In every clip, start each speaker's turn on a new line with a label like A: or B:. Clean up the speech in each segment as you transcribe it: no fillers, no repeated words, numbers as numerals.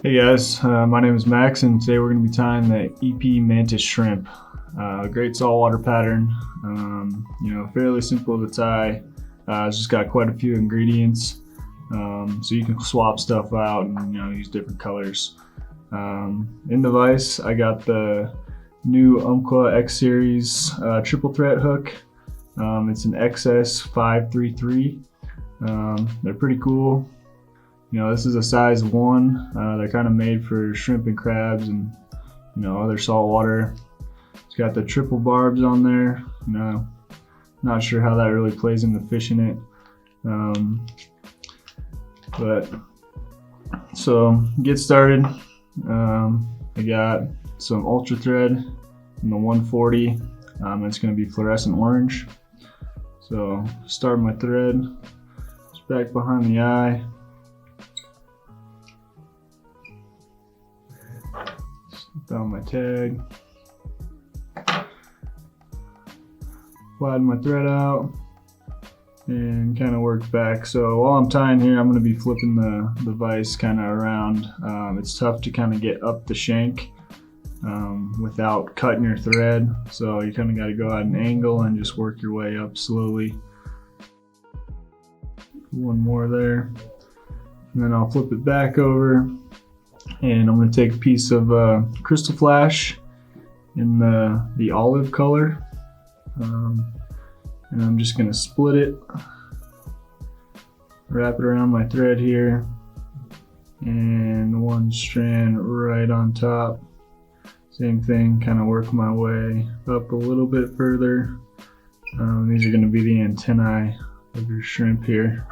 A: Hey guys, my name is Max, and today we're going to be tying the EP Mantis Shrimp. Great saltwater pattern, fairly simple to tie. It's just got quite a few ingredients, so you can swap stuff out and use different colors. In the vise, I got the new Umpqua X Series triple threat hook. It's an XS 533. They're pretty cool. This is a size 1. They're kind of made for shrimp and crabs and other saltwater. It's got the triple barbs on there. Not sure how that really plays into fishing it. But so get started. I got some ultra thread in the 140. It's going to be fluorescent orange. So start my thread. It's back behind the eye. Down my tag, widen my thread out, and kind of work back. So while I'm tying here, I'm going to be flipping the vise kind of around. It's tough to kind of get up the shank without cutting your thread, so you kind of got to go at an angle and just work your way up slowly. One more there, and then I'll flip it back over. And I'm going to take a piece of Krystal Flash in the olive color, and I'm just going to split it, wrap it around my thread here, and one strand right on top. Same thing, kind of work my way up a little bit further. These are going to be the antennae of your shrimp here.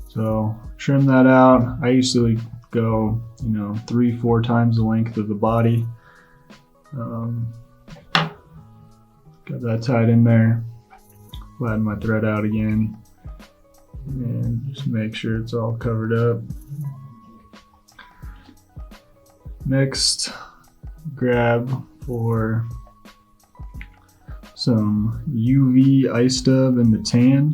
A: So trim that out. I usually go 3-4 times the length of the body. Got that tied in there. Flatten my thread out again and just make sure it's all covered up. Next, grab for some UV ice dub in the tan.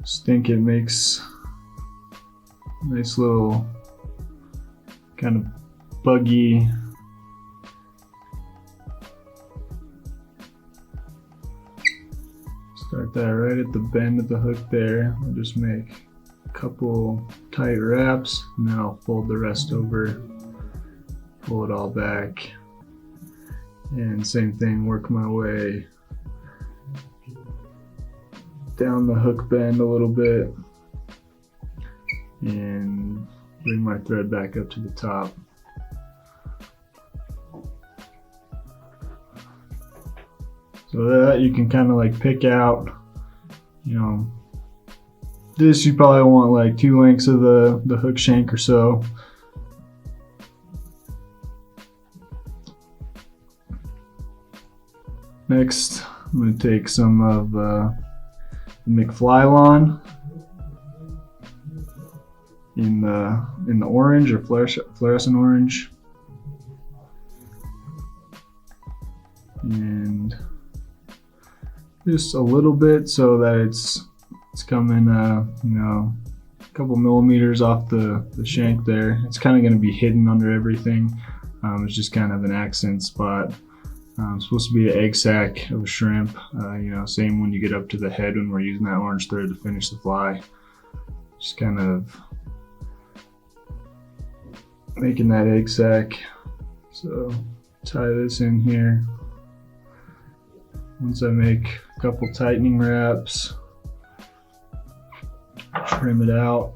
A: Just think it makes a nice little kind of buggy start that right at the bend of the hook there. I'll just make a couple tight wraps, and then I'll fold the rest over, pull it all back, and same thing, work my way down the hook bend a little bit and bring my thread back up to the top. So that you can kind of like pick out, this you probably want like 2 lengths of the hook shank or so. Next, I'm going to take some of McFlylon in the orange or fluorescent orange, and just a little bit so that it's coming a couple millimeters off the shank there. It's kind of going to be hidden under everything. It's just kind of an accent spot. It's supposed to be an egg sac of a shrimp. Same when you get up to the head when we're using that orange thread to finish the fly. Just kind of making that egg sac. So tie this in here. Once I make a couple tightening wraps, trim it out,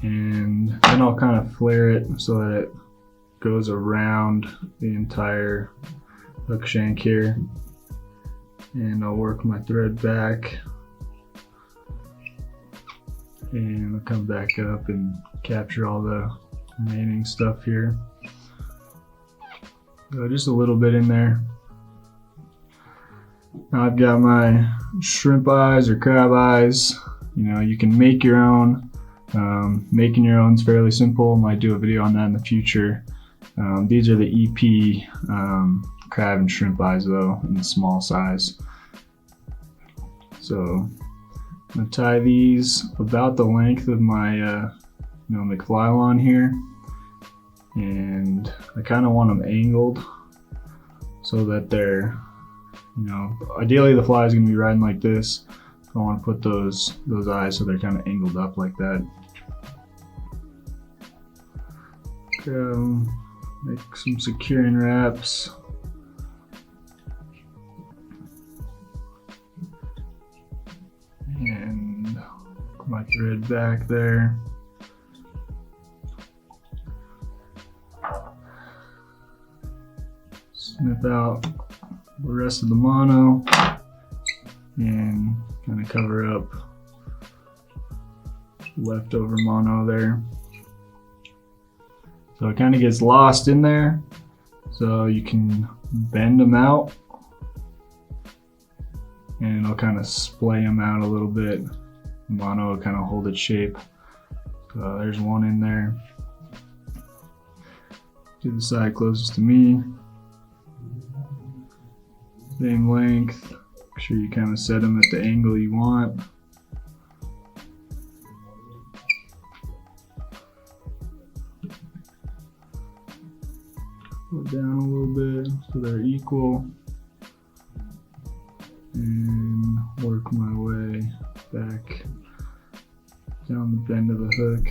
A: and then I'll kind of flare it so that it goes around the entire hook shank here, and I'll work my thread back, and I'll come back up and capture all the remaining stuff here. So just a little bit in there. Now I've got my shrimp eyes or crab eyes. You can make your own. Making your own is fairly simple. Might do a video on that in the future. These are the EP crab and shrimp eyes though, in the small size. So I'm gonna tie these about the length of my McFlylon here, and I kind of want them angled so that they're, ideally the fly is gonna be riding like this. So I want to put those eyes so they're kind of angled up like that. Make some securing wraps. And put my thread back there. Snip out the rest of the mono and kind of cover up leftover mono there. So it kind of gets lost in there, so you can bend them out and it'll kind of splay them out a little bit. The mono will kind of hold its shape. So there's one in there. To the side closest to me. Same length. Make sure you kind of set them at the angle you want. Go down a little bit so they're equal. And work my way back down the bend of the hook.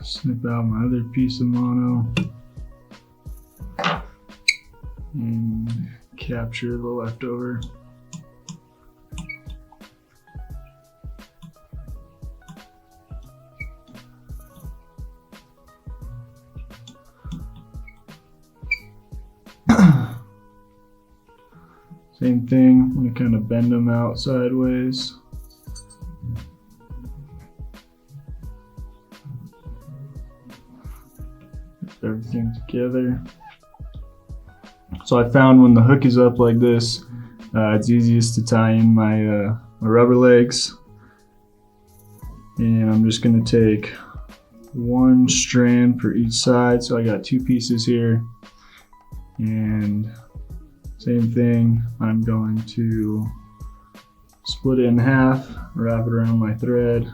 A: Snip out my other piece of mono. And capture the leftover. Same thing, I'm going to kind of bend them out sideways. Get everything together. So I found when the hook is up like this, it's easiest to tie in my rubber legs. And I'm just going to take one strand for each side. So I got two pieces here. And same thing, I'm going to split it in half, wrap it around my thread,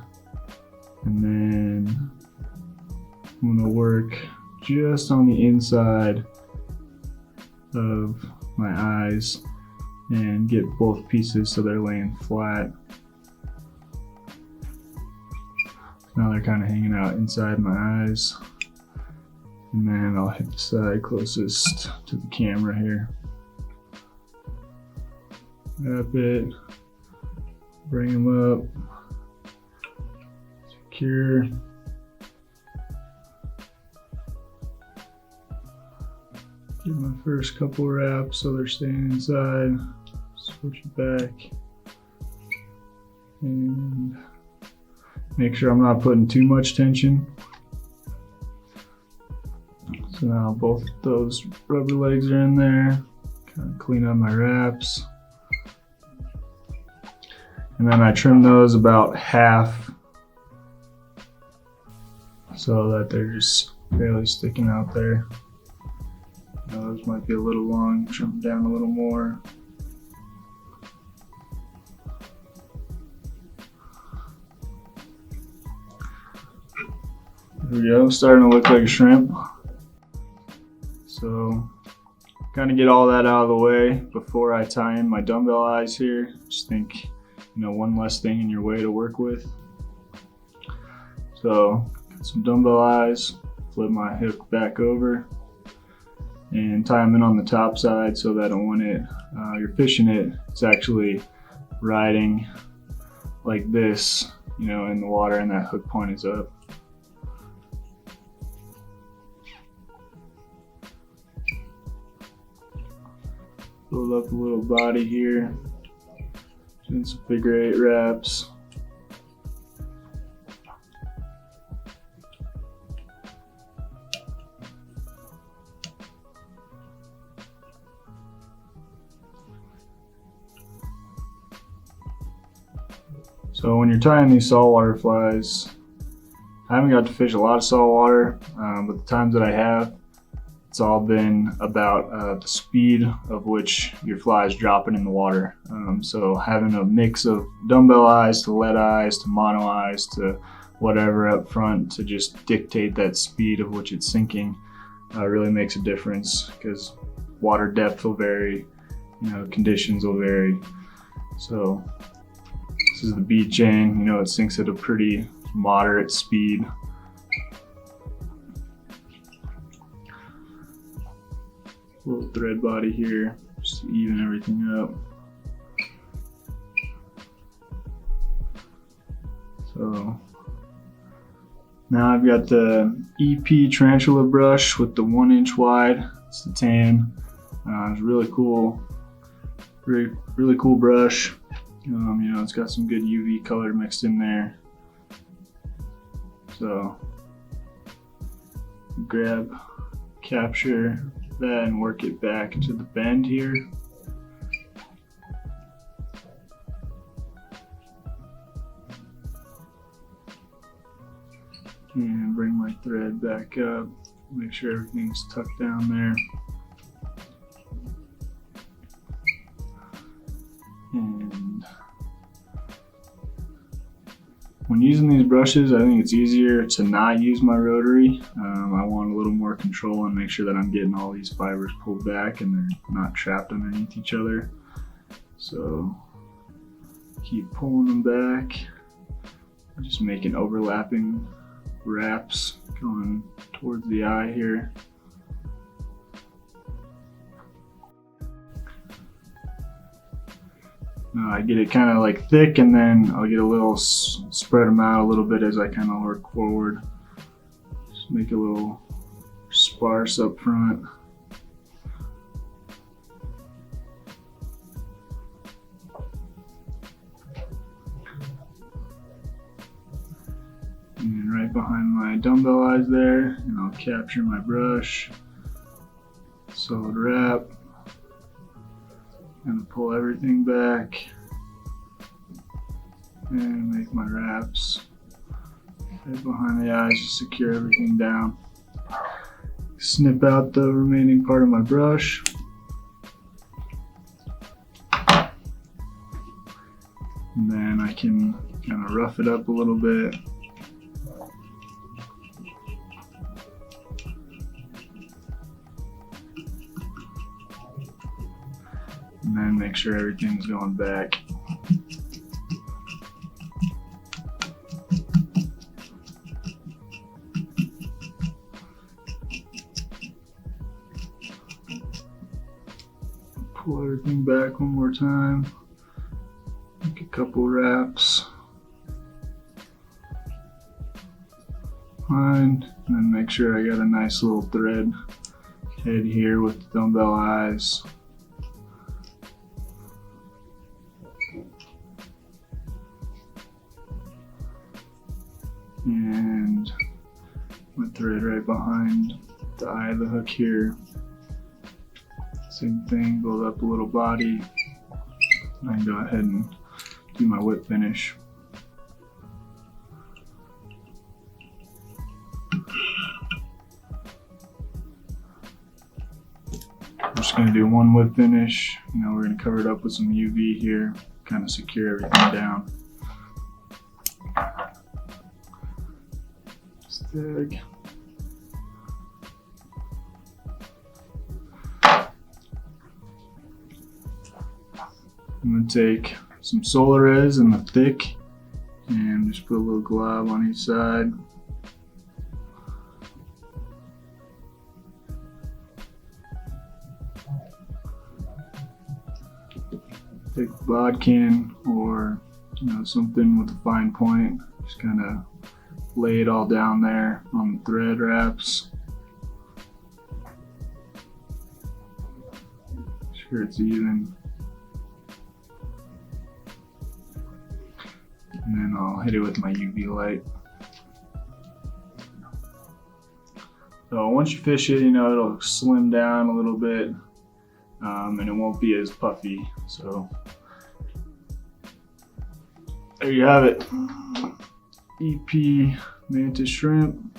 A: and then I'm going to work just on the inside of my eyes and get both pieces so they're laying flat. Now they're kind of hanging out inside my eyes. And then I'll hit the side closest to the camera here. Wrap it, bring them up, secure. Get my first couple wraps so they're staying inside. Switch it back. And make sure I'm not putting too much tension. So now both those rubber legs are in there. Kind of clean up my wraps. And then I trim those about half so that they're just barely sticking out there. Those might be a little long, trim them down a little more. There we go, starting to look like a shrimp. So, kind of get all that out of the way before I tie in my dumbbell eyes here. Just think, one less thing in your way to work with. So, got some dumbbell eyes, flip my hook back over, and tie them in on the top side so that when you're fishing it, it's actually riding like this, in the water, and that hook point is up. Build up a little body here, doing some figure 8 wraps. So when you're tying these saltwater flies, I haven't got to fish a lot of saltwater, but the times that I have, it's all been about the speed of which your fly is dropping in the water. So having a mix of dumbbell eyes to lead eyes to mono eyes to whatever up front to just dictate that speed of which it's sinking really makes a difference, because water depth will vary, conditions will vary. So this is the bead chain, it sinks at a pretty moderate speed. Little thread body here, just to even everything up. So now I've got the EP tarantula brush with the 1 inch wide. It's the tan. It's really cool, really cool brush. It's got some good UV color mixed in there. So grab, capture that and work it back to the bend here. And bring my thread back up, make sure everything's tucked down there. And when using these brushes, I think it's easier to not use my rotary. I want a little more control and make sure that I'm getting all these fibers pulled back and they're not trapped underneath each other. So keep pulling them back, just making overlapping wraps going towards the eye here. I get it kind of like thick, and then I'll get a little spread them out a little bit as I kind of work forward. Just make it a little sparse up front. And right behind my dumbbell eyes there, and I'll capture my brush, solid wrap. Gonna pull everything back and make my wraps right behind the eyes to secure everything down. Snip out the remaining part of my brush. And then I can kind of rough it up a little bit. And then make sure everything's going back. Pull everything back one more time. Make a couple wraps. Fine. And then make sure I got a nice little thread head here with the dumbbell eyes. And my thread right behind the eye of the hook here. Same thing, build up a little body. I can go ahead and do my whip finish. I'm just going to do one whip finish. We're going to cover it up with some UV here, kind of secure everything down. Tag. I'm going to take some Solares in the thick and just put a little glob on each side. Take a bodkin or something with a fine point, just kind of lay it all down there on the thread wraps. Make sure it's even. And then I'll hit it with my UV light. So once you fish it, it'll slim down a little bit, and it won't be as puffy. So there you have it. EP Mantis Shrimp.